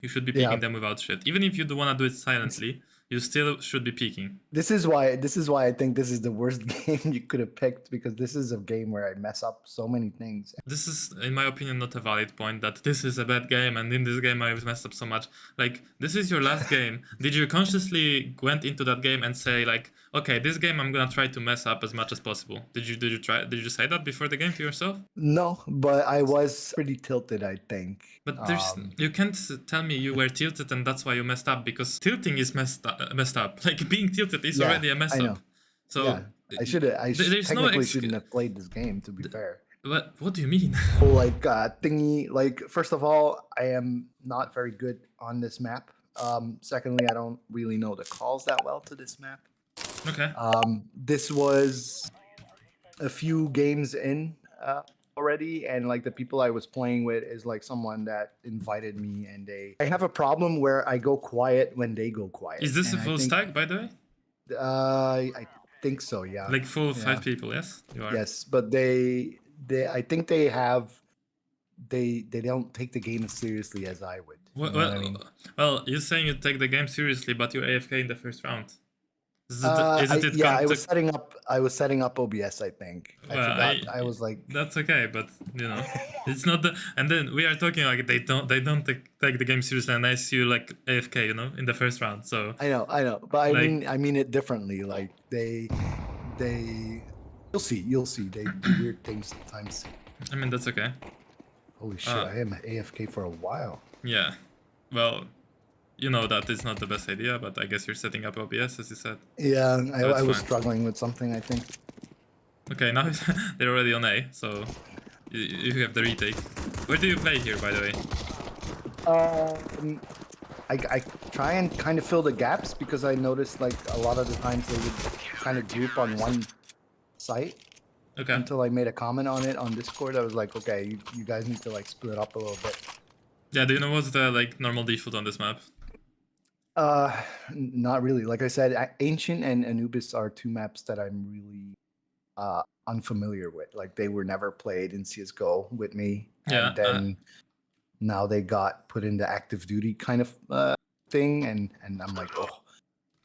You should be Yeah. peeking them without shit. Even if you do want to do it silently, you still should be peeking. This is why I think this is the worst game you could have picked, because this is a game where I mess up so many things. This is, in my opinion, not a valid point that this is a bad game and in this game I've messed up so much. Like, this is your last game. Did you consciously went into that game and say like, okay, this game I'm gonna try to mess up as much as possible? Did you say that before the game to yourself? No, but I was pretty tilted, I think. But you can't tell me you were tilted and that's why you messed up, because tilting is messed up. Like, being tilted is already a mess I up. know. So Yeah, technically shouldn't have played this game, to be fair. What do you mean? Like thingy, like, first of all, I am not very good on this map. Secondly, I don't really know the calls that well to this map. Okay. This was a few games in already, and like the people I was playing with is like someone that invited me, and I have a problem where I go quiet when they go quiet. Is this and a full stack, by the way? I think so, yeah. Like full 5 people, yes? You are. Yes, but they I think they don't take the game as seriously as I would. Well, you're saying you take the game seriously, but you AFK in the first round. I was setting up OBS, I think. Well, I forgot. I was like, that's okay, but you know, it's not the. And then we are talking like they don't take the game seriously, and I see you like AFK, you know, in the first round. So I know, but like, I mean it differently. Like they, you'll see. They do weird things sometimes. I mean, that's okay. Holy shit! I am AFK for a while. Yeah, well, you know that it's not the best idea, but I guess you're setting up OBS, as you said. Yeah, I was struggling with something, I think. Okay, now they're already on A, so you have the retake. Where do you play here, by the way? I try and kind of fill the gaps, because I noticed like a lot of the times they would kind of group on one site. Okay. Until I made a comment on it on Discord, I was like, okay, you guys need to like split up a little bit. Yeah, do you know what's the like normal default on this map? Not really. Like I said, Ancient and Anubis are two maps that I'm really unfamiliar with. Like, they were never played in CSGO with me. And then now they got put into active duty kind of thing, and I'm like, oh.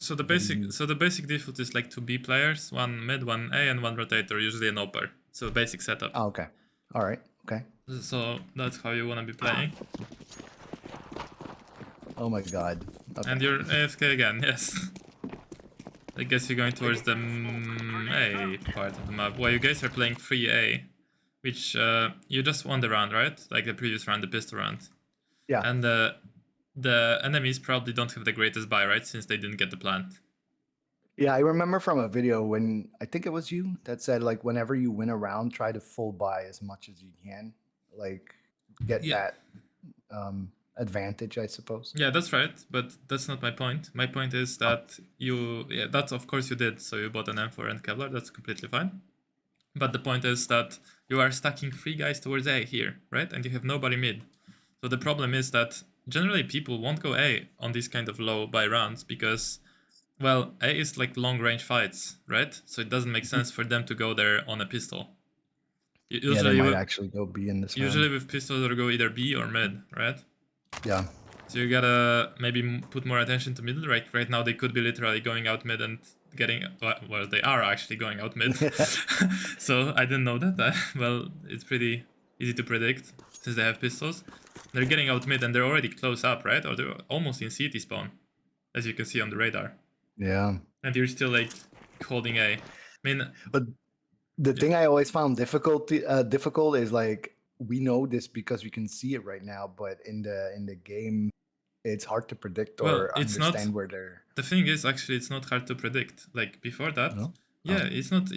So the basic default is like 2 B players, 1 mid, 1 A, and 1 rotator, usually an OPER. So basic setup. Oh, okay. All right. Okay. So that's how you want to be playing. Oh my god. Okay. And you're AFK again, yes. I guess you're going towards the A part of the map. Well, you guys are playing 3A, which you just won the round, right? Like the previous round, the pistol round. Yeah. And the enemies probably don't have the greatest buy, right? Since they didn't get the plant. Yeah, I remember from a video when, I think it was you, that said like whenever you win a round, try to full buy as much as you can. Like, get that advantage, I suppose. Yeah, that's right, but that's not my point. My point is that that's of course you did, so you bought an M4 and Kevlar, that's completely fine. But the point is that you are stacking 3 guys towards A here, right? And you have nobody mid. So the problem is that generally people won't go A on these kind of low buy rounds because, well, A is like long range fights, right? So it doesn't make sense for them to go there on a pistol. Usually they might actually go B in this Usually round. with pistols they'll go either B or mid, right? Yeah. So you gotta maybe put more attention to middle. Right now they could be literally going out mid and getting, well, they are actually going out mid. So I didn't know that. Well, it's pretty easy to predict since they have pistols. They're getting out mid and they're already close up, right? Or they're almost in CT spawn, as you can see on the radar. Yeah. And you're still like holding A. I mean, but the thing I always found difficult is like, we know this because we can see it right now, but in the game, it's hard to predict or understand where they're. The thing is, actually, it's not hard to predict. Like before that, it's not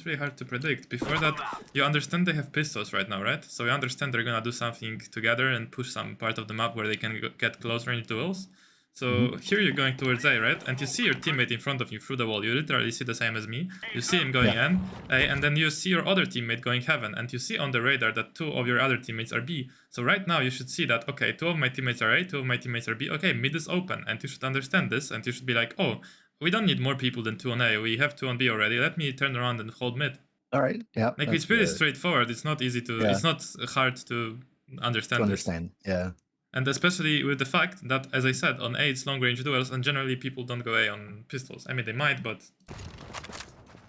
really hard to predict. Before that, you understand they have pistols right now, right? So you understand they're gonna do something together and push some part of the map where they can get close range duels. So here you're going towards A, right? And you see your teammate in front of you through the wall. You literally see the same as me. You see him going in, A, and then you see your other teammate going heaven. And you see on the radar that 2 of your other teammates are B. So right now you should see that, okay, 2 of my teammates are A, 2 of my teammates are B. Okay, mid is open. And you should understand this. And you should be like, oh, we don't need more people than 2 on A. We have 2 on B already. Let me turn around and hold mid. All right, yeah. Like, it's pretty straightforward. It's not easy to, it's not hard to understand. Yeah. And especially with the fact that, as I said, on A it's long-range duels, and generally people don't go A on pistols. I mean, they might, but...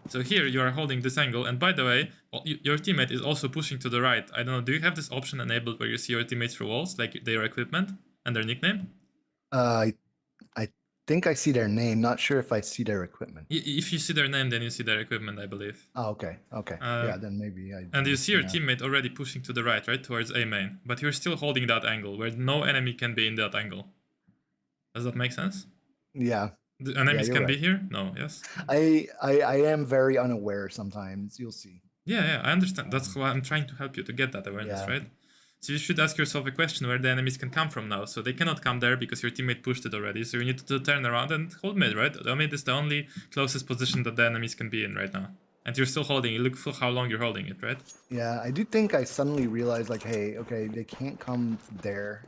So here you are holding this angle, and by the way, your teammate is also pushing to the right. I don't know, do you have this option enabled where you see your teammates through walls, like their equipment and their nickname? I think I see their name. Not sure if I see their equipment. If you see their name, then you see their equipment, I believe. Oh, okay. Yeah, then maybe I. And you see your teammate already pushing to the right, right, towards A main, but you're still holding that angle where no enemy can be in that angle. Does that make sense? Yeah. The enemies can be here? No, yes? I am very unaware sometimes, you'll see. Yeah, I understand. That's why I'm trying to help you to get that awareness, right? So you should ask yourself a question where the enemies can come from now. So they cannot come there because your teammate pushed it already. So you need to turn around and hold mid, right? Mid is the only closest position that the enemies can be in right now. And you're still holding it. Look for how long you're holding it, right? Yeah, I do think I suddenly realized, like, hey, okay, they can't come there.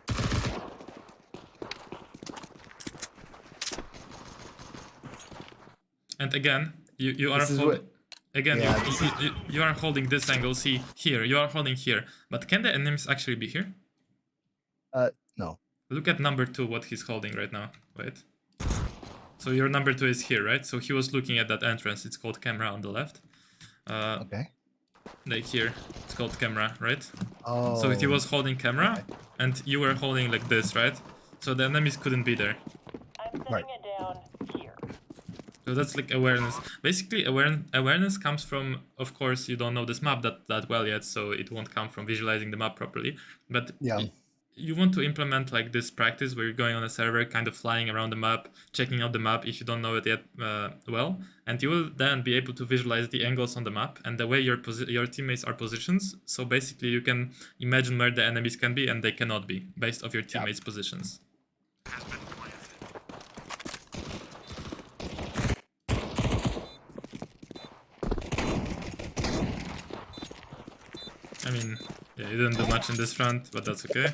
And again, you are holding... Again, yeah, you are holding this angle. See, here, you are holding here. But can the enemies actually be here? No. Look at number 2, what he's holding right now. Wait. So your number 2 is here, right? So he was looking at that entrance. It's called camera on the left. Okay. Like here, it's called camera, right? Oh. So he was holding camera, and you were holding like this, right? So the enemies couldn't be there. I'm setting it down here. So that's like awareness. Basically, awareness comes from, of course, you don't know this map that well yet, so it won't come from visualizing the map properly. But yeah, you want to implement like this practice where you're going on a server, kind of flying around the map, checking out the map if you don't know it yet well, and you will then be able to visualize the angles on the map and the way your teammates are positioned. So basically, you can imagine where the enemies can be and they cannot be based off your teammates' positions. I mean, yeah, you didn't do much in this round, but that's okay.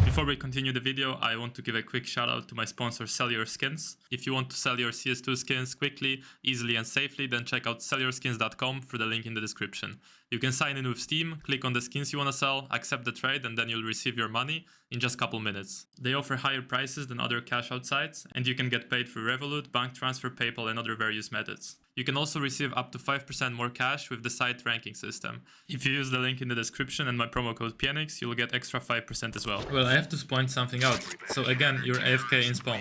Before we continue the video, I want to give a quick shout out to my sponsor, Sell Your Skins. If you want to sell your CS2 skins quickly, easily and safely, then check out sellyourskins.com through the link in the description. You can sign in with Steam, click on the skins you want to sell, accept the trade, and then you'll receive your money in just a couple minutes. They offer higher prices than other cash out sites, and you can get paid through Revolut, bank transfer, PayPal, and other various methods. You can also receive up to 5% more cash with the site ranking system. If you use the link in the description and my promo code pienix, you'll get extra 5% as well. Well, I have to point something out. So again, you're AFK in spawn.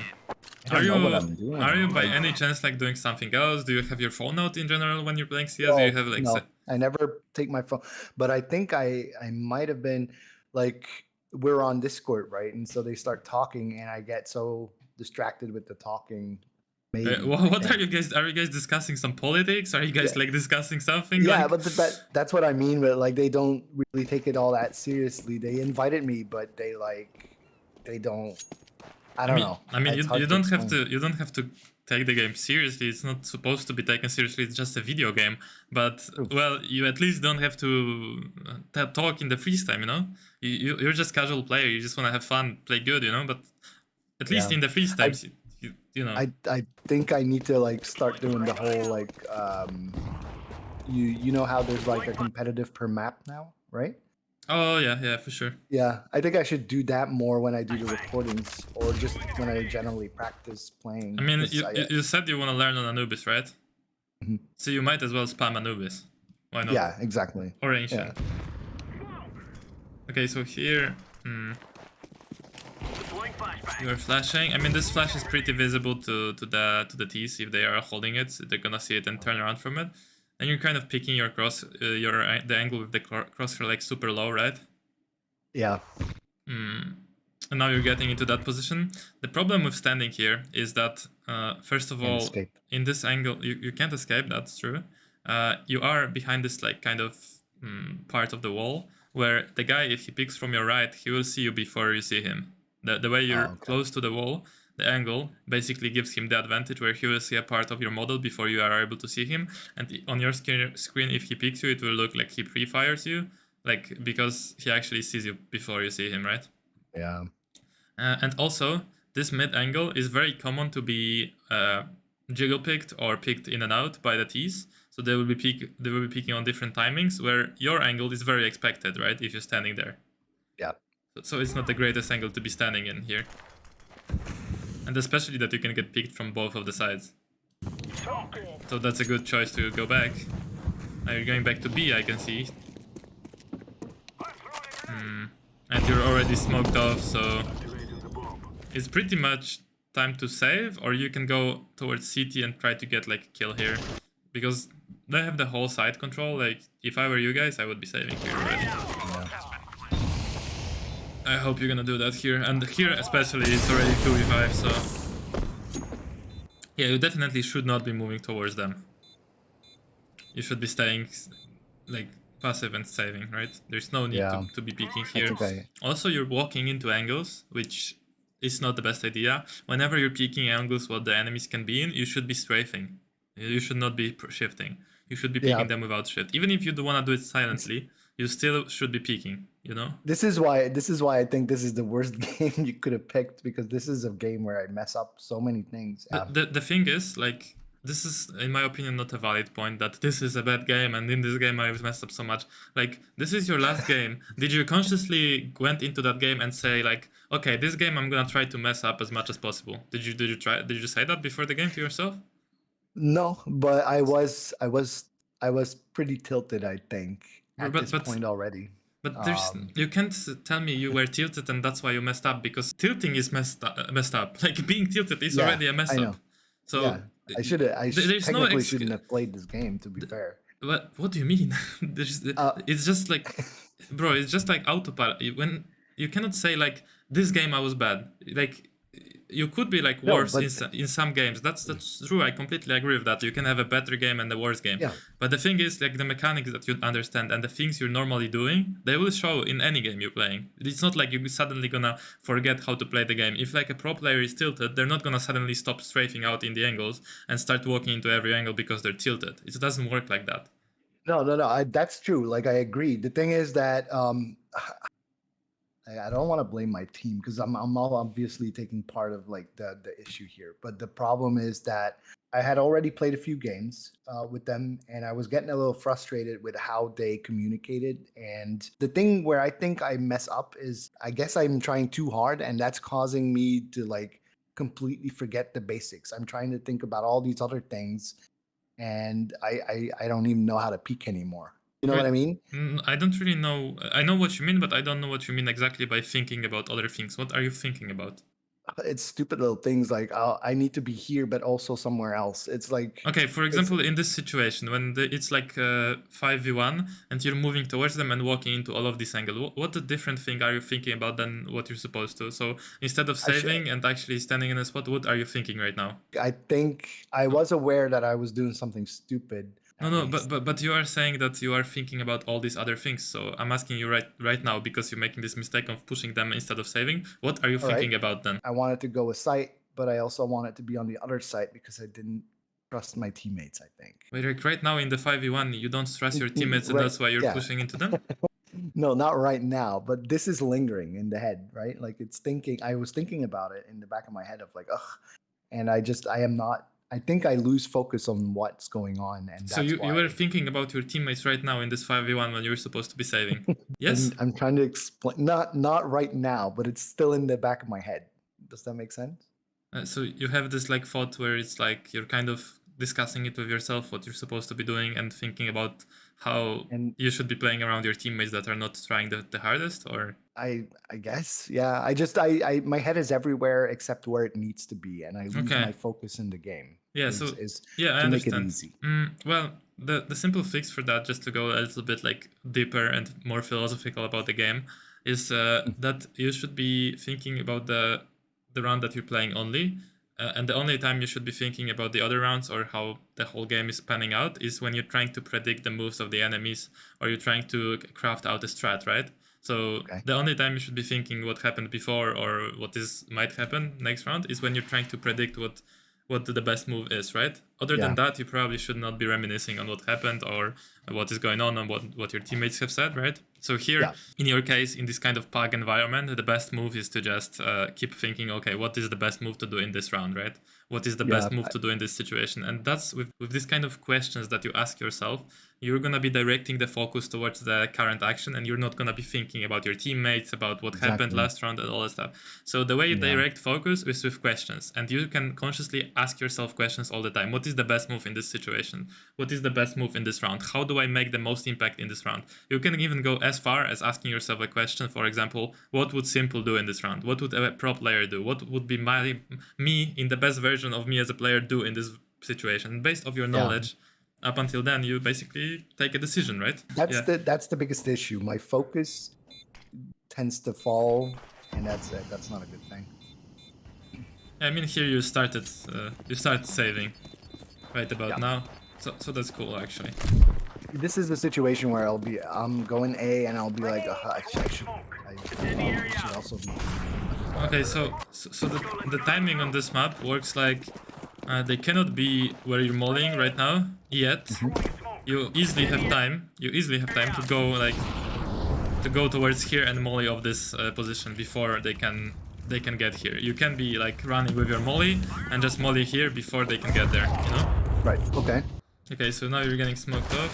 Are you by any chance like doing something else? Do you have your phone out in general when you're playing CS? Oh, Do you have like... No, I never take my phone, but I think I might have been like, we're on Discord, right? And so they start talking and I get so distracted with the talking. What are you guys? Are you guys discussing some politics? Are you guys like discussing something? Yeah, like... but that's what I mean. But like, they don't really take it all that seriously. They invited me, but they don't. I don't know. I mean, you don't have to. You don't have to take the game seriously. It's not supposed to be taken seriously. It's just a video game. But well, you at least don't have to talk in the freeze time. You know, you're just casual player. You just want to have fun, play good. You know, but at least in the freeze times. You know. I think I need to like start doing the whole like you know how there's like a competitive per map now, right? Oh yeah, for sure. Yeah, I think I should do that more when I do the recordings or just when I generally practice playing. I mean, you said you want to learn on Anubis, right? Mm-hmm. So you might as well spam Anubis. Why not? Yeah, exactly. Or Ancient. Yeah. Okay, so here. You're flashing. I mean, this flash is pretty visible to the T's if they are holding it. They're gonna see it and turn around from it. And you're kind of picking your the angle with the crosshair like super low, right? Yeah. And now you're getting into that position. The problem with standing here is that first of all, in this angle, you can't escape. That's true. You are behind this like kind of part of the wall where the guy, if he picks from your right, he will see you before you see him. The way you're close to the wall, the angle basically gives him the advantage where he will see a part of your model before you are able to see him. And on your screen, if he picks you, it will look like he pre-fires you, like because he actually sees you before you see him, right? Yeah. And also, this mid angle is very common to be jiggle picked or picked in and out by the T's. So they will be picking on different timings where your angle is very expected, right? If you're standing there. Yeah. So it's not the greatest angle to be standing in here. And especially that you can get picked from both of the sides. So that's a good choice to go back. Now you're going back to B, I can see. And you're already smoked off, so it's pretty much time to save, or you can go towards CT and try to get like a kill here. Because they have the whole side control. Like, if I were you guys, I would be saving here already. Yeah. I hope you're gonna do that here. And here especially, it's already 2v5, so... Yeah, you definitely should not be moving towards them. You should be staying, like, passive and saving, right? There's no need to be peeking here. Also, you're walking into angles, which is not the best idea. Whenever you're peeking angles what the enemies can be in, you should be strafing. You should not be shifting. You should be peeking them without shift. Even if you do want to do it silently, you still should be peeking, you know? This is why I think this is the worst game you could have picked, because this is a game where I mess up so many things. The thing is, like, this is, in my opinion, not a valid point that this is a bad game and in this game I've messed up so much. Like, this is your last game. Did you consciously went into that game and say like, okay, this game I'm gonna try to mess up as much as possible? Did you say that before the game to yourself? No, but I was pretty tilted, I think, at this point already. But you can't tell me you were tilted and that's why you messed up, because tilting is messed up. Like, being tilted is already a mess up. So I technically shouldn't have played this game, to be fair. What do you mean? It's just like, bro, it's just like autopilot. When you cannot say like, this game I was bad. Like, you could be like worse in some games. That's true. I completely agree with that. You can have a better game and a worse game. Yeah. But the thing is, like, the mechanics that you understand and the things you're normally doing, they will show in any game you're playing. It's not like you're suddenly gonna forget how to play the game. If like a pro player is tilted, they're not gonna suddenly stop strafing out in the angles and start walking into every angle because they're tilted. It doesn't work like that. No. That's true. Like, I agree. The thing is that I don't want to blame my team, because I'm obviously taking part of like the issue here. But the problem is that I had already played a few games with them, and I was getting a little frustrated with how they communicated. And the thing where I think I mess up is, I guess I'm trying too hard, and that's causing me to like completely forget the basics. I'm trying to think about all these other things, and I don't even know how to peek anymore. You know what I mean? I don't really know. I know what you mean, but I don't know what you mean exactly by thinking about other things. What are you thinking about? It's stupid little things like, I need to be here, but also somewhere else. It's like... Okay, for example, in this situation, when it's like 5v1 and you're moving towards them and walking into all of this angle, what a different thing are you thinking about than what you're supposed to? So instead of saving and actually standing in a spot, what are you thinking right now? I think I was aware that I was doing something stupid. No, but you are saying that you are thinking about all these other things. So I'm asking you right now, because you're making this mistake of pushing them instead of saving. What are you thinking about then? I wanted to go a site, but I also wanted to be on the other side because I didn't trust my teammates, I think. Wait, like right now in the 5v1, you don't trust your teammates, and that's why you're pushing into them? No, not right now, but this is lingering in the head, right? Like, I was thinking about it in the back of my head of like, ugh. And I think I lose focus on what's going on, and that's so you were thinking about your teammates right now in this 5v1 when you're supposed to be saving. Yes, I'm trying to explain. Not right now, but it's still in the back of my head. Does that make sense? So you have this like thought where it's like you're kind of discussing it with yourself, what you're supposed to be doing, and thinking about how you should be playing around your teammates that are not trying the hardest, or... I guess, yeah. My head is everywhere except where it needs to be, and I lose my focus in the game. Yeah, I understand. Make it easy. Well, the simple fix for that, just to go a little bit like deeper and more philosophical about the game, is that you should be thinking about the round that you're playing only. And the only time you should be thinking about the other rounds or how the whole game is panning out is when you're trying to predict the moves of the enemies, or you're trying to craft out a strat, right? So the only time you should be thinking what happened before or what might happen next round is when you're trying to predict what the best move is, right? Other than that, you probably should not be reminiscing on what happened or what is going on and what your teammates have said, right? So here, in your case, in this kind of pug environment, the best move is to just keep thinking, okay, what is the best move to do in this round, right? What is the best move to do in this situation? And that's with this kind of questions that you ask yourself, you're gonna be directing the focus towards the current action, and you're not gonna be thinking about your teammates, about what happened last round and all that stuff. So the way you direct focus is with questions, and you can consciously ask yourself questions all the time. What is the best move in this situation? What is the best move in this round? How do I make the most impact in this round? You can even go as far as asking yourself a question, for example, what would Simple do in this round? What would a pro player do? What would be me in the best version of me as a player do in this situation? Based off your knowledge, up until then, you basically take a decision, right? That's the biggest issue. My focus tends to fall, and that's not a good thing. I mean, here you started saving right about now, so that's cool actually. This is a situation where I'm going A, and I'll be like, I should also be. Okay, so the timing on this map works like they cannot be where you're mollying right now yet. You easily have time. to go towards here and molly off this position before they can get here. You can be like running with your molly and just molly here before they can get there, you know? Right. Okay. Okay, so now you're getting smoked off.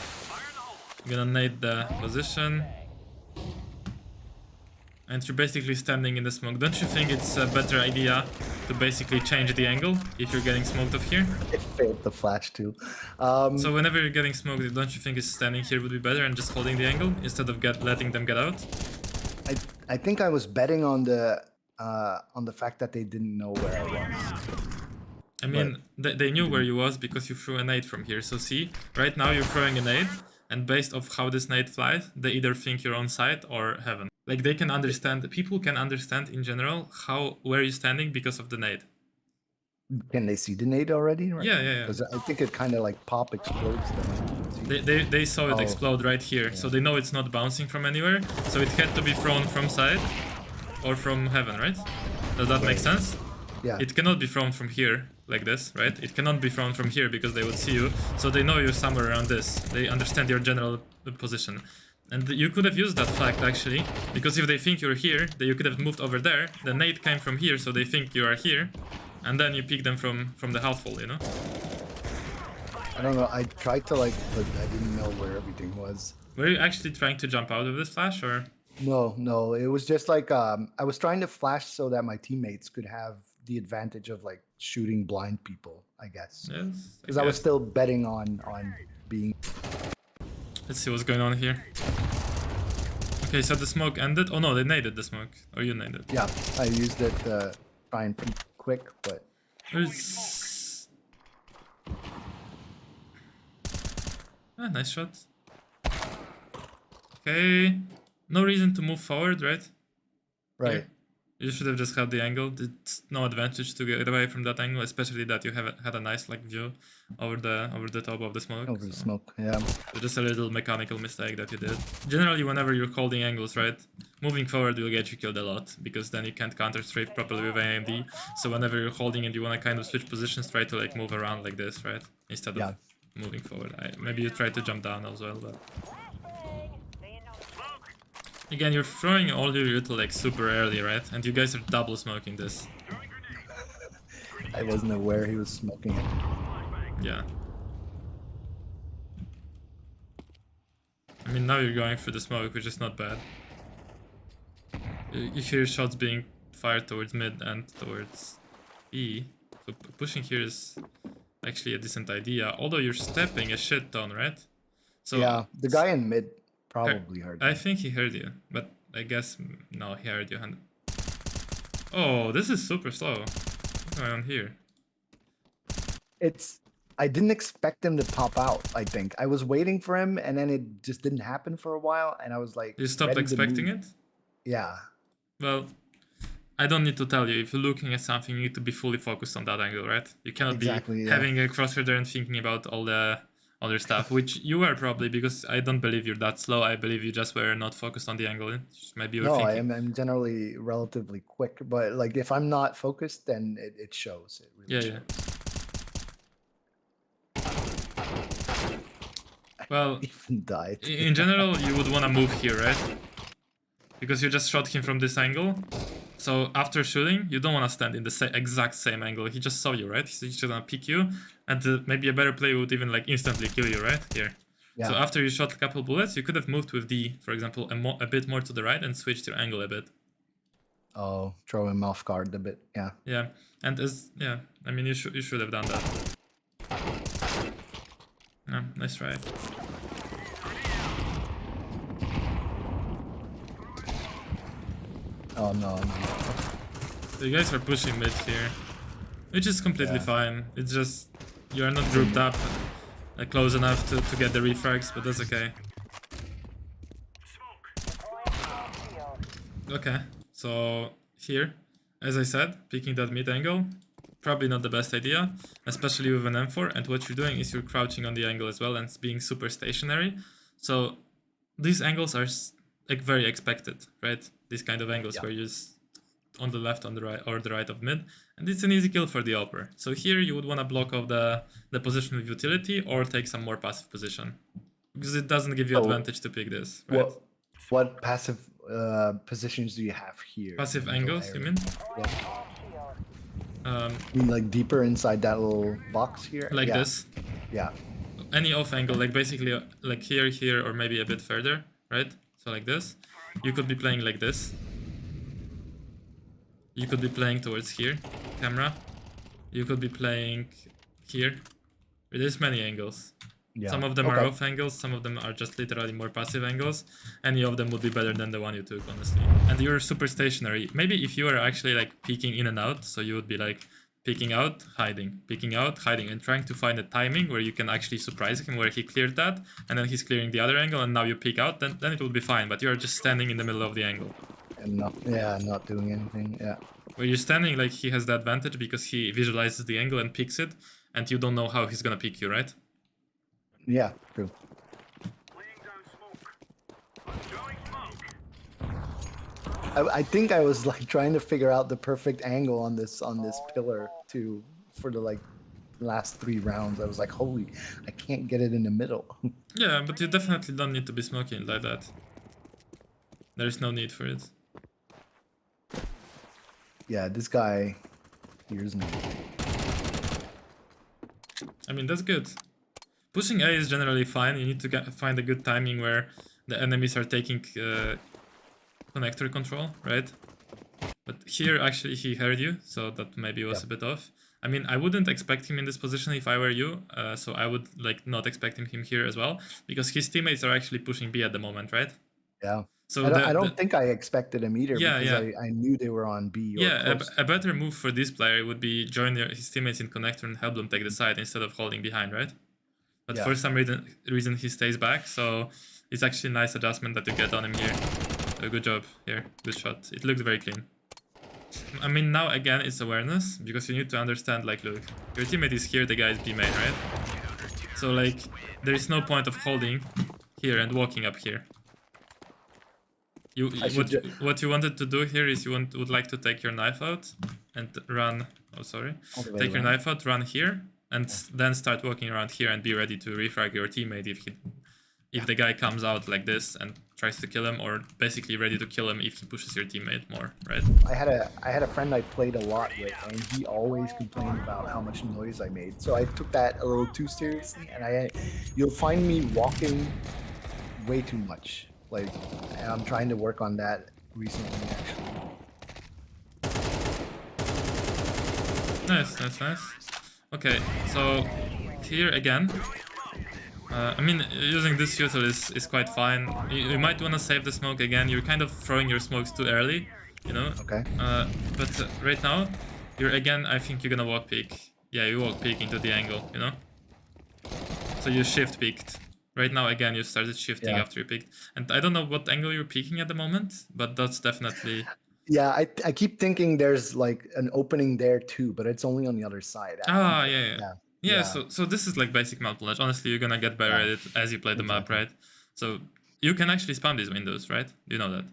You're gonna nade the position. And you're basically standing in the smoke. Don't you think it's a better idea to basically change the angle if you're getting smoked off here? It failed the flash too. So whenever you're getting smoked, don't you think standing here would be better and just holding the angle instead of letting them get out? I think I was betting on the fact that they didn't know where I was. I mean, they knew where you was because you threw a nade from here. So see, right now you're throwing a nade, and based off how this nade flies, they either think you're on site or heaven. Like they can understand, people can understand in general where you're standing because of the nade. Can they see the nade already? Right? Yeah. Because I think it kind of like explodes. They saw it explode right here, so they know it's not bouncing from anywhere. So it had to be thrown from side or from heaven, right? Does that make sense? Yeah. It cannot be thrown from here like this, right? It cannot be thrown from here because they would see you. So they know you're somewhere around this. They understand your general position. And you could have used that fact actually, because if they think you're here, then you could have moved over there. The nade came from here, so they think you are here, and then you pick them from the half wall, you know? I don't know. I tried to but I didn't know where everything was. Were you actually trying to jump out of this flash, or? No. It was just like I was trying to flash so that my teammates could have the advantage of like shooting blind people, I guess. Yes. Because I was still betting on being. Let's see what's going on here. Okay, so the smoke ended. Oh no, they naded the smoke. Or you naded. Yeah, I used it to try and peek quick, but. Nice shot. Okay. No reason to move forward, right? Right. Here. You should have just had the angle. It's no advantage to get away from that angle, especially that you have had a nice view over the top of the smoke. Over the smoke, yeah. So just a little mechanical mistake that you did. Generally, whenever you're holding angles, right, moving forward will get you killed a lot, because then you can't counter strafe properly with AMD. So whenever you're holding and you want to kind of switch positions, try to move around like this, right, instead of moving forward. Maybe you try to jump down as well, but. Again, you're throwing all your ult super early, right? And you guys are double smoking this. I wasn't aware he was smoking it. Yeah. I mean, now you're going for the smoke, which is not bad. You hear shots being fired towards mid and towards E. So pushing here is actually a decent idea, although you're stepping a shit ton, right? So yeah, the guy in mid probably heard you. I think he heard you, but I guess no, he heard you. Oh, this is super slow. What's going on here? I didn't expect him to pop out, I think. I was waiting for him, and then it just didn't happen for a while, and I was like... You stopped expecting it? Yeah. Well, I don't need to tell you. If you're looking at something, you need to be fully focused on that angle, right? You cannot be having a crosshair there and thinking about all the other stuff, which you are probably, because I don't believe you're that slow. I believe you just were not focused on the angle. Maybe you were thinking. I'm generally relatively quick, but if I'm not focused, then it shows. It really shows. Well, even died. In general, you would want to move here, right? Because you just shot him from this angle. So after shooting, you don't want to stand in the exact same angle. He just saw you, right? He's just gonna pick you, and maybe a better play would even instantly kill you, right? Here. So after you shot a couple bullets, you could have moved with D, for example, a bit more to the right and switched your angle a bit. Oh, throw him off guard a bit. Yeah. Yeah, and I mean, you should have done that. Yeah, nice try. Oh no. So you guys are pushing mid here, which is completely fine. It's just you are not grouped up close enough to get the refrags, but that's okay. Okay, so here, as I said, picking that mid angle, probably not the best idea, especially with an M4, and what you're doing is you're crouching on the angle as well and being super stationary. So these angles are like very expected, right? These kind of angles where you're just on the left, on the right, or the right of mid, and it's an easy kill for the AWPer. So here you would want to block off the position with utility or take some more passive position, because it doesn't give you advantage to pick this, right? What passive positions do you have here? Passive angles, you mean? Yeah. You mean like deeper inside that little box here? Like this? Yeah. Any off angle, like basically like here, or maybe a bit further, right? So like this. You could be playing like this. You could be playing towards here, camera. You could be playing here. There's many angles. Yeah. Some of them are off angles, some of them are just literally more passive angles. Any of them would be better than the one you took, honestly. And you're super stationary. Maybe if you were actually like peeking in and out, so you would be like peeking out, hiding, peeking out, hiding, and trying to find a timing where you can actually surprise him, where he cleared that, and then he's clearing the other angle, and now you peek out, then it will be fine. But you're just standing in the middle of the angle. And not doing anything, Where you're standing, like, he has the advantage because he visualizes the angle and picks it, and you don't know how he's gonna pick you, right? Yeah, true. I think I was like trying to figure out the perfect angle on this pillar too for the like last 3 rounds. I was like, holy, I can't get it in the middle. Yeah, but you definitely don't need to be smoking like that. There's no need for it. Yeah, this guy hears me. I mean, that's good. Pushing A is generally fine. You need to find a good timing where the enemies are taking connector control, right? But here, actually, he heard you, so that maybe was a bit off. I mean, I wouldn't expect him in this position if I were you, so I would like not expecting him here as well, because his teammates are actually pushing B at the moment, right? Yeah. So I don't think I expected him either, because yeah. I knew they were on B. Yeah, a better move for this player would be join his teammates in connector and help them take the side instead of holding behind, right? But for some reason he stays back, so it's actually a nice adjustment that you get on him here. So good job here, good shot. It looked very clean. I mean, now again it's awareness, because you need to understand, like, look, your teammate is here, the guy is B main, right? So like, there is no point of holding here and walking up here. What you wanted to do here is you would like to take your knife out and run. Oh, sorry. Take your knife out, run here, and then start walking around here and be ready to refrag your teammate if the guy comes out like this and tries to kill him, or basically ready to kill him if he pushes your teammate more, right? I had a friend I played a lot with, and he always complained about how much noise I made. So I took that a little too seriously, and you'll find me walking way too much. Like, I'm trying to work on that recently, actually. Nice. Okay, so here again, I mean, using this util is quite fine. You might want to save the smoke again. You're kind of throwing your smokes too early, you know? Okay. But right now, I think you're gonna walk peek. Yeah, you walk peek into the angle, you know? So you shift peeked. Right now, again, you started shifting after you peeked. And I don't know what angle you're peeking at the moment, but that's definitely... Yeah, I keep thinking there's like an opening there too, but it's only on the other side. Yeah, so this is like basic map knowledge. Honestly, you're gonna get better at it as you play the map, right? So you can actually spam these windows, right? Do you know that?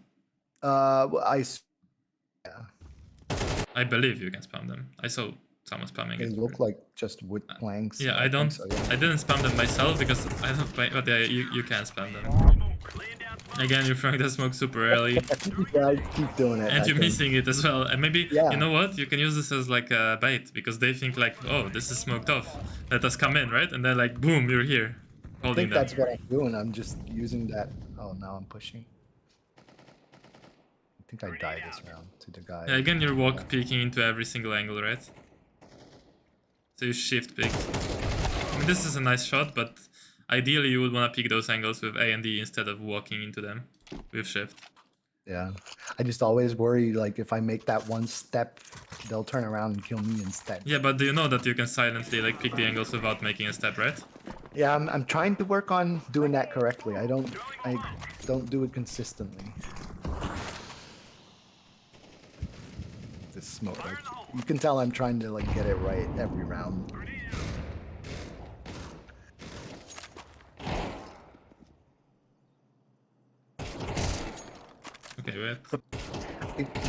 I believe you can spam them. I saw someone spamming it. They look like just wood planks. Yeah, I didn't spam them myself because I don't play, but yeah, you can spam them. Again, you're throwing the smoke super early. Yeah, I keep doing it. And you're missing it as well. And maybe, you know what? You can use this as like a bait, because they think like, oh, this is smoked off. Let us come in, right? And then like, boom, you're here. I holding think them. that's what I'm doing. I'm just using that. Oh, now I'm pushing. I think I died this round to the guy. Yeah, again, you're walk peeking into every single angle, right? So you shift peek. I mean, this is a nice shot, but ideally you would want to peek those angles with A and D instead of walking into them with shift. Yeah, I just always worry, like, if I make that one step, they'll turn around and kill me instead. Yeah, but do you know that you can silently like pick the angles without making a step, right? Yeah, I'm trying to work on doing that correctly. I don't do it consistently. This smoke, like, you can tell I'm trying to like get it right every round. Okay, wait.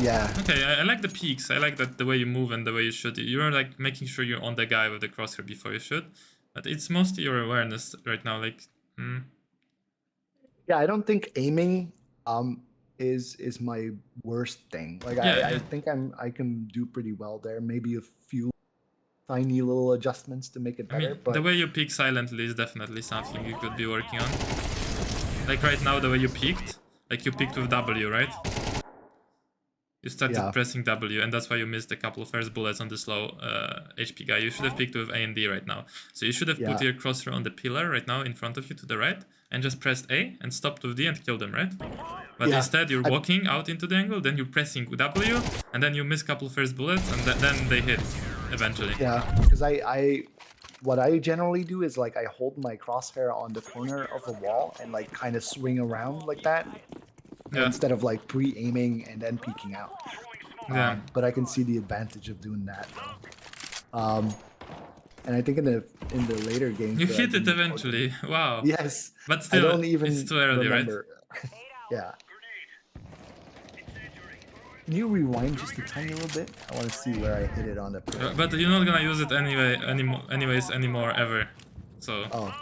Yeah. Okay, I like the peaks. I like that the way you move and the way you shoot. You're like making sure you're on the guy with the crosshair before you shoot. But it's mostly your awareness right now. Like, Yeah, I don't think aiming is my worst thing. Like I think I can do pretty well there. Maybe a few tiny little adjustments to make it better. I mean, but the way you peek silently is definitely something you could be working on. Like right now, the way you peeked, like you peeked with W, right? You started pressing W, and that's why you missed a couple of first bullets on this low HP guy. You should have peeked with A and D right now. So you should have put your crosshair on the pillar right now in front of you to the right, and just pressed A and stopped with D and killed them, right? But instead you're walking out into the angle, then you're pressing W, and then you miss a couple of first bullets, and then they hit eventually. Yeah, because what I generally do is like I hold my crosshair on the corner of a wall and like kind of swing around like that. Instead of like pre-aiming and then peeking out. But I can see the advantage of doing that. And I think in the later games you hit it eventually. Wow. Yes. But still, I don't even it's too early, remember. right? Yeah. Can you rewind just a tiny little bit? I want to see where I hit it on the. But you're not gonna use it anymore ever. So. Oh.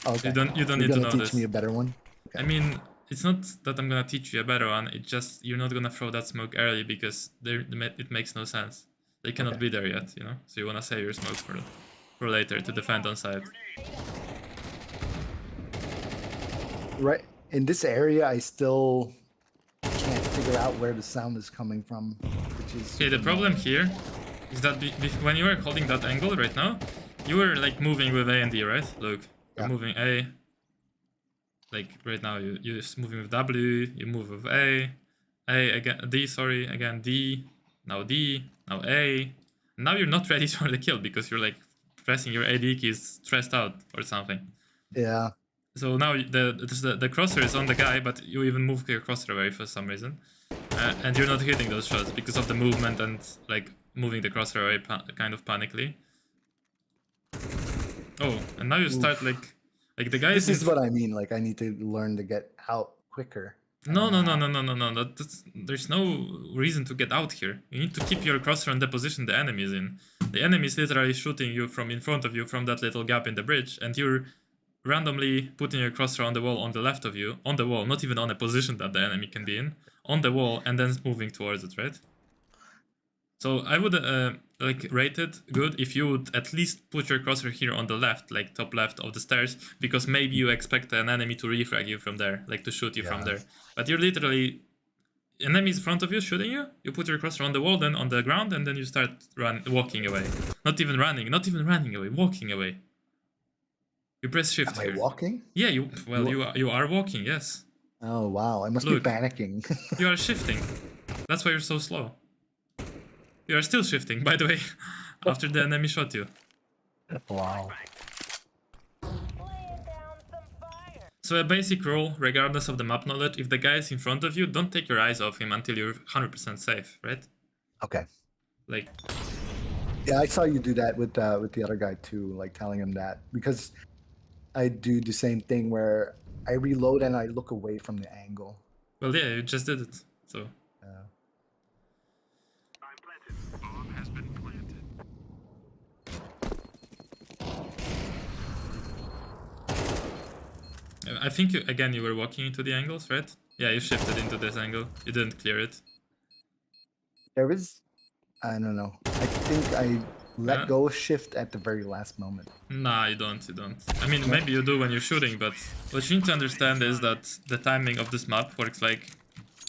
Okay. You don't need to know teach this. me a better one. Okay. I mean, it's not that I'm gonna teach you a better one. It's just you're not gonna throw that smoke early because it makes no sense. They cannot be there yet, you know. So you wanna save your smoke for later to defend on side. Right in this area, I still can't figure out where the sound is coming from, which is okay. The problem here is that when you are holding that angle right now, you were like moving with A and D, right? Look, you're moving A. Like right now, you're just moving with W, you move with A again, D, sorry, again D, now A. Now you're not ready for the kill because you're like pressing your AD keys stressed out or something. Yeah. So now the crosshair is on the guy, but you even move your crosshair away for some reason. And you're not hitting those shots because of the movement and like moving the crosshair away kind of panically. Oh, and now you start like the guy. This is what I mean. Like I need to learn to get out quicker. No. There's no reason to get out here. You need to keep your crosshair on the position the enemy is in. The enemy is literally shooting you from in front of you from that little gap in the bridge, and you're randomly putting your crosshair on the wall on the left of you, on the wall, not even on a position that the enemy can be in, on the wall, and then moving towards it, right? So I would like rate it good if you would at least put your crosshair here on the left, like top left of the stairs, because maybe you expect an enemy to refrag you from there, like to shoot you from there. But you're literally enemies in front of you shooting you. You put your crosshair on the wall, then on the ground, and then you start walking away. Not even running away, walking away. You press shift here. Am I walking? Yeah, you are walking. Yes. Oh wow! I must be panicking. You are shifting. That's why you're so slow. You are still shifting, by the way, after the enemy shot you. Wow. So a basic rule, regardless of the map knowledge, if the guy is in front of you, don't take your eyes off him until you're 100% safe, right? Okay. Like. Yeah, I saw you do that with the other guy too, like telling him that, because I do the same thing where I reload and I look away from the angle. Well, yeah, you just did it, so. I think you were walking into the angles, right? Yeah, you shifted into this angle. You didn't clear it. There is, I don't know. I think I let go shift at the very last moment. Nah, you don't. I mean, maybe you do when you're shooting, but what you need to understand is that the timing of this map works like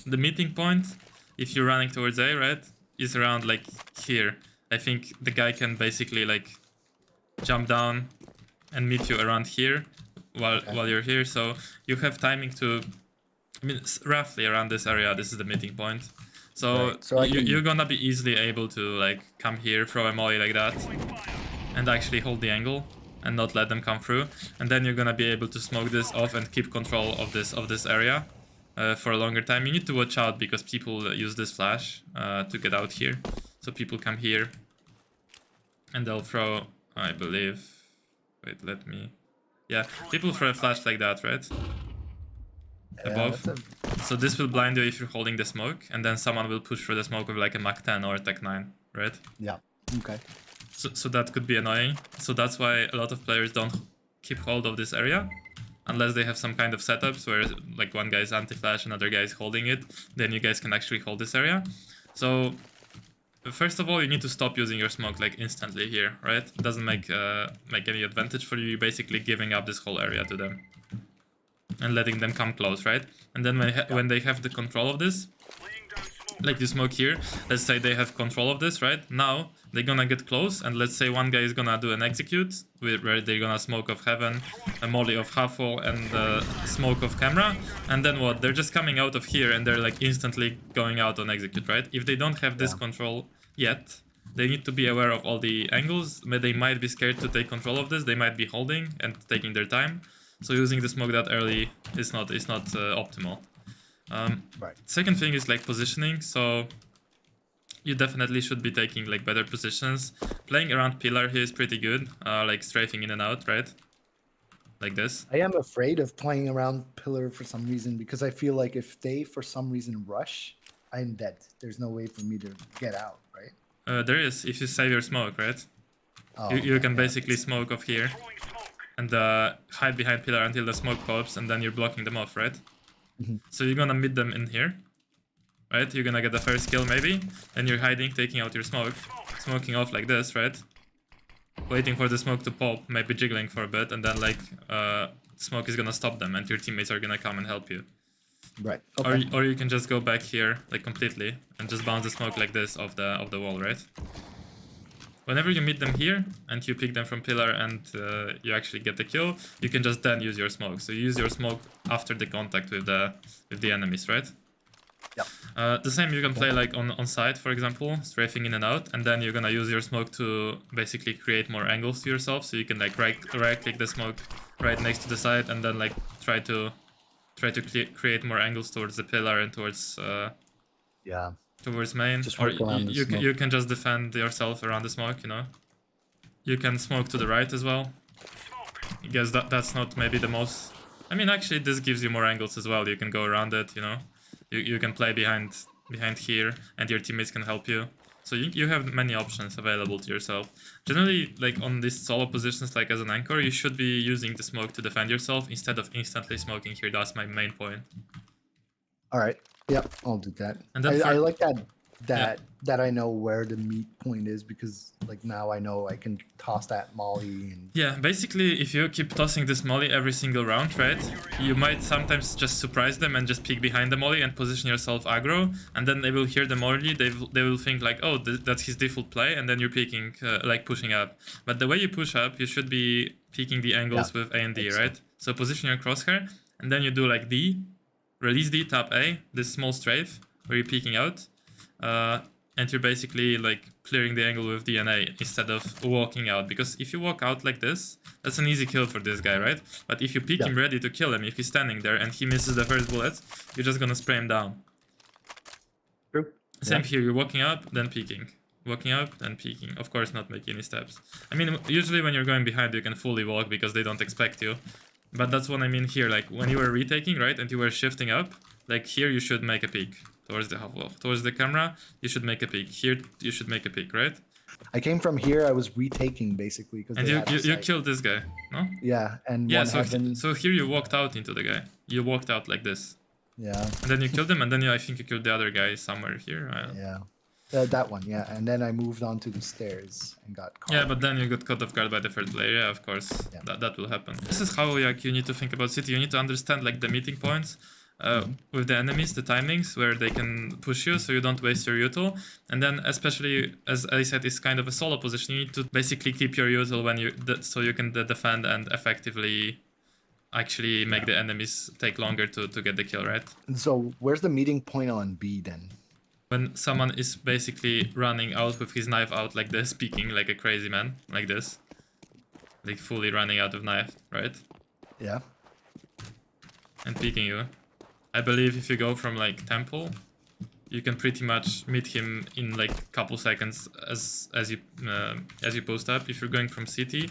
the meeting point, if you're running towards A, right, is around like here. I think the guy can basically like jump down and meet you around here while you're here, so you have timing to, I mean, roughly around this area. This is the meeting point, so, you're gonna be easily able to like come here, throw a molly like that, and actually hold the angle and not let them come through, and then you're gonna be able to smoke this off and keep control of this area for a longer time. You need to watch out because people use this flash to get out here, so people come here and they'll throw, I believe, wait, let me, yeah, people throw a flash like that, right? Above. So this will blind you if you're holding the smoke, and then someone will push through the smoke with like a Mach 10 or a Tech 9, right? Yeah, okay. So that could be annoying. So that's why a lot of players don't keep hold of this area, unless they have some kind of setups where like one guy is anti-flash, another guy is holding it, then you guys can actually hold this area. So first of all, you need to stop using your smoke like instantly here, right? It doesn't make any advantage for you. You're basically giving up this whole area to them and letting them come close, right? And then when they have the control of this, like you smoke here, let's say they have control of this, right? Now they're gonna get close, and let's say one guy is gonna do an execute where they're gonna smoke of heaven, a molly of half wall, and smoke of camera, and then what? They're just coming out of here and they're like instantly going out on execute, right? If they don't have this control yet, they need to be aware of all the angles. They might be scared to take control of this. They might be holding and taking their time. So using the smoke that early is not optimal. Second thing is like positioning. So you definitely should be taking like better positions. Playing around pillar here is pretty good, like strafing in and out, right? Like this. I am afraid of playing around pillar for some reason, because I feel like if they for some reason rush, I'm dead. There's no way for me to get out, right? There is, if you save your smoke, right? Oh, you can basically smoke off here and hide behind pillar until the smoke pops, and then you're blocking them off, right? So you're gonna meet them in here, right? You're gonna get the first kill maybe, and you're hiding, taking out your smoke, smoking off like this, right? Waiting for the smoke to pop, maybe jiggling for a bit, and then like smoke is gonna stop them, and your teammates are gonna come and help you. Right. Okay. Or you can just go back here like completely and just bounce the smoke like this off the wall, right? Whenever you meet them here and you pick them from pillar and you actually get the kill, you can just then use your smoke. So you use your smoke after the contact with the enemies, right? Yeah. The same you can play like on side, for example, strafing in and out, and then you're gonna use your smoke to basically create more angles to yourself. So you can like right click the smoke right next to the side, and then like try to create more angles towards the pillar and towards towards main, or you can just defend yourself around the smoke, you know. You can smoke to the right as well. I guess that's not maybe the most, I mean actually this gives you more angles as well. You can go around it, you know. You can play behind here and your teammates can help you. So you have many options available to yourself. Generally, like on these solo positions, like as an anchor, you should be using the smoke to defend yourself instead of instantly smoking here. That's my main point. All right. Yeah, I'll do that. And I like that I know where the meet point is, because like now I know I can toss that molly. And yeah, basically if you keep tossing this molly every single round, right, you might sometimes just surprise them and just peek behind the molly and position yourself aggro, and then they will hear the molly, they will think like, oh, that's his default play, and then you're peeking, like pushing up. But the way you push up, you should be peeking the angles with A and D, right? So position your crosshair, and then you do like D, release D, tap A, this small strafe where you're peeking out. And you're basically like clearing the angle with DNA instead of walking out, because if you walk out like this, that's an easy kill for this guy, right? But if you peek him ready to kill him, if he's standing there and he misses the first bullet, you're just gonna spray him down. True. Same here, you're walking up, then peeking. Walking up, then peeking. Of course, not making any steps. I mean, usually when you're going behind, you can fully walk because they don't expect you. But that's what I mean here, like when you were retaking, right, and you were shifting up, like here you should make a peek. Towards the half wall, towards the camera, you should make a peek. Here, you should make a peek, right? I came from here. I was retaking basically because. And you killed this guy, no? Yeah, and yeah. So here you walked out into the guy. You walked out like this. Yeah. And then you killed him, and then I think you killed the other guy somewhere here. Yeah. That one, yeah. And then I moved on to the stairs and got caught. Yeah, but then you got caught off guard by the third player. Yeah, of course, that will happen. This is how like you need to think about City. You need to understand like the meeting points with the enemies, the timings where they can push you, so you don't waste your util. And then, especially as I said, it's kind of a solo position. You need to basically keep your util when so you can defend and effectively actually make the enemies take longer to get the kill, right? So where's the meeting point on B then? When someone is basically running out with his knife out like this, peeking like a crazy man, like this. Like fully running out of knife, right? Yeah. And peeking you. I believe if you go from like temple, you can pretty much meet him in like a couple seconds as you post up. If you're going from city,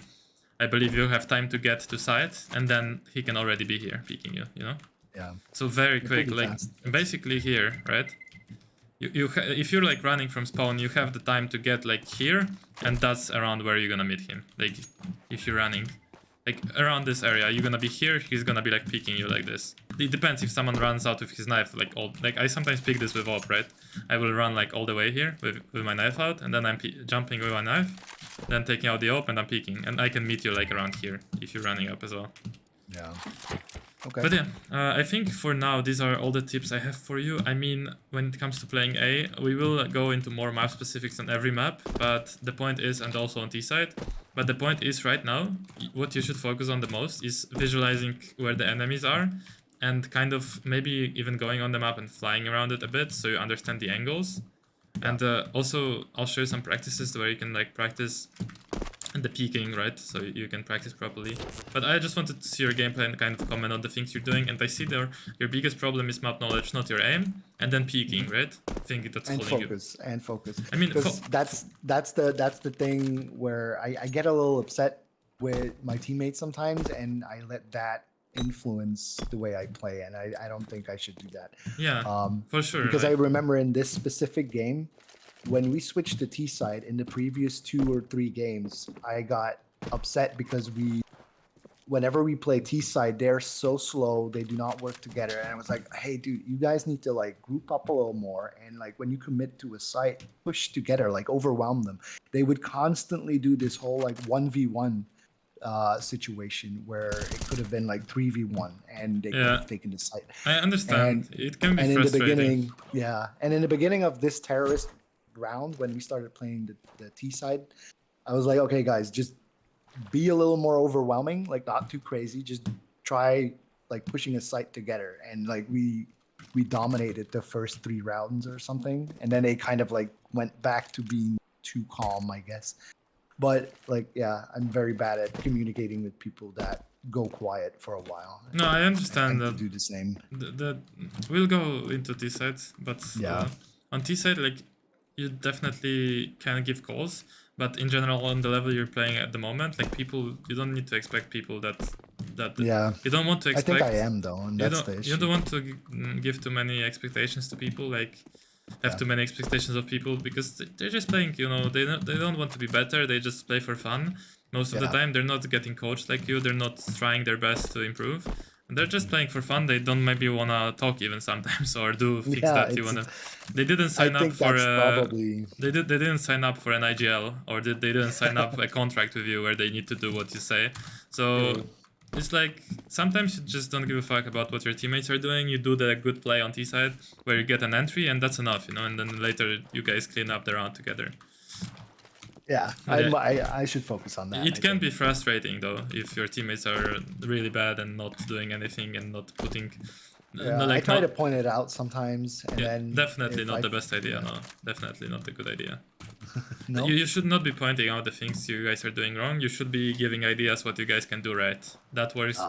I believe you have time to get to site, and then he can already be here peeking you, you know? Yeah. So very quick, like fast. basically here, right? If you're like running from spawn, you have the time to get like here, and that's around where you're gonna meet him. Like if you're running, like around this area, you're gonna be here. He's gonna be like peeking you like this. It depends if someone runs out with his knife, like I sometimes pick this with op, right? I will run like all the way here with my knife out, and then I'm jumping with my knife, then taking out the op, and I'm peeking, and I can meet you like around here if you're running up as well. Yeah. Okay. But yeah, I think for now these are all the tips I have for you. I mean, when it comes to playing A, we will go into more map specifics on every map, but the point is, and also on T side, but the point is right now, what you should focus on the most is visualizing where the enemies are, and kind of maybe even going on the map and flying around it a bit so you understand the angles. And also, I'll show you some practices where you can like practice the peeking, right? So you can practice properly. But I just wanted to see your gameplay and kind of comment on the things you're doing. And I see there your biggest problem is map knowledge, not your aim, and then peeking, right? I think that's and holding focus you. and focus. I mean, that's the thing where I get a little upset with my teammates sometimes, and I let that influence the way I play, and I don't think I should do that. Yeah, for sure. Because I remember in this specific game, when we switched to T side in the previous 2 or 3 games, I got upset because whenever we play T side, they're so slow, they do not work together. And I was like, hey dude, you guys need to like group up a little more, and like when you commit to a site, push together, like overwhelm them. They would constantly do this whole like 1v1 situation where it could have been like 3v1 and they could have taken the site. I understand. It can be frustrating. In the beginning, and in the beginning of this terrorist round, when we started playing the T side, I was like, okay guys, just be a little more overwhelming, like not too crazy, just try like pushing a site together. And like we dominated the first 3 rounds or something, and then they kind of like went back to being too calm, I guess. But like, yeah, I'm very bad at communicating with people that go quiet for a while. No, I understand that. Do the same. We'll go into T sides, but on T side, like you definitely can give calls, but in general, on the level you're playing at the moment, like people, you don't need to expect people that you don't want to expect. I think I am though, and that's the issue. You don't want to give too many expectations to people, like have too many expectations of people, because they're just playing, you know, they don't want to be better, they just play for fun. Most of the time they're not getting coached like you, they're not trying their best to improve. They're just playing for fun. They don't maybe wanna talk even sometimes or do things that you wanna. They didn't sign up for they didn't sign up for an IGL, or they didn't sign up a contract with you where they need to do what you say. So it's like sometimes you just don't give a fuck about what your teammates are doing. You do the good play on T side where you get an entry, and that's enough, you know. And then later you guys clean up the round together. Yeah, I should focus on that. It can be frustrating though if your teammates are really bad and not doing anything and not putting. I try to point it out sometimes, and then definitely not the best idea. No, definitely not a good idea. No? You should not be pointing out the things you guys are doing wrong. You should be giving ideas what you guys can do right. That works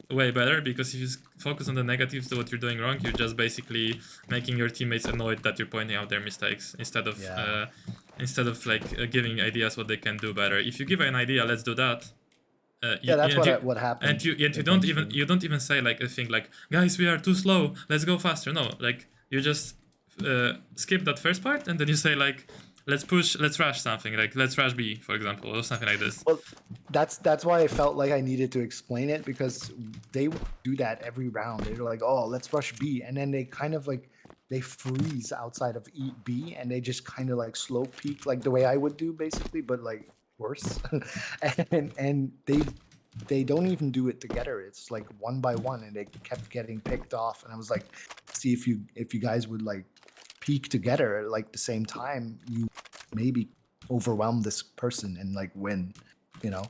way better, because if you focus on the negatives to what you're doing wrong, you're just basically making your teammates annoyed that you're pointing out their mistakes instead of like giving ideas what they can do better. If you give an idea, let's do that. That's what happened. And you don't even say like a thing like, guys, we are too slow, let's go faster. No, like you just skip that first part, and then you say like, let's rush something, like let's rush B, for example, or something like this. Well, that's why I felt like I needed to explain it, because they would do that every round. They were like, oh, let's rush B, and then they kind of like they freeze outside of B and they just kind of like slow peek like the way I would do basically, but like worse. and they don't even do it together. It's like one by one, and they kept getting picked off. And I was like, see if you guys would like peek together at like the same time, you maybe overwhelm this person and like win, you know.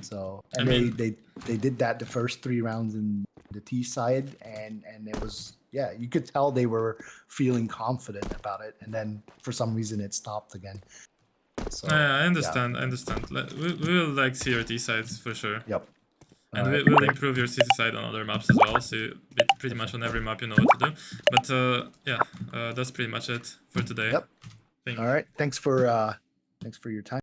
So and they did that the first 3 rounds in the T side, and it was, yeah, you could tell they were feeling confident about it, and then for some reason it stopped again. So I understand. We will like see your T sides for sure. Yep. And we'll improve your city side on other maps as well, so pretty much on every map you know what to do. But yeah, that's pretty much it for today. Yep. All right. Thanks for your time.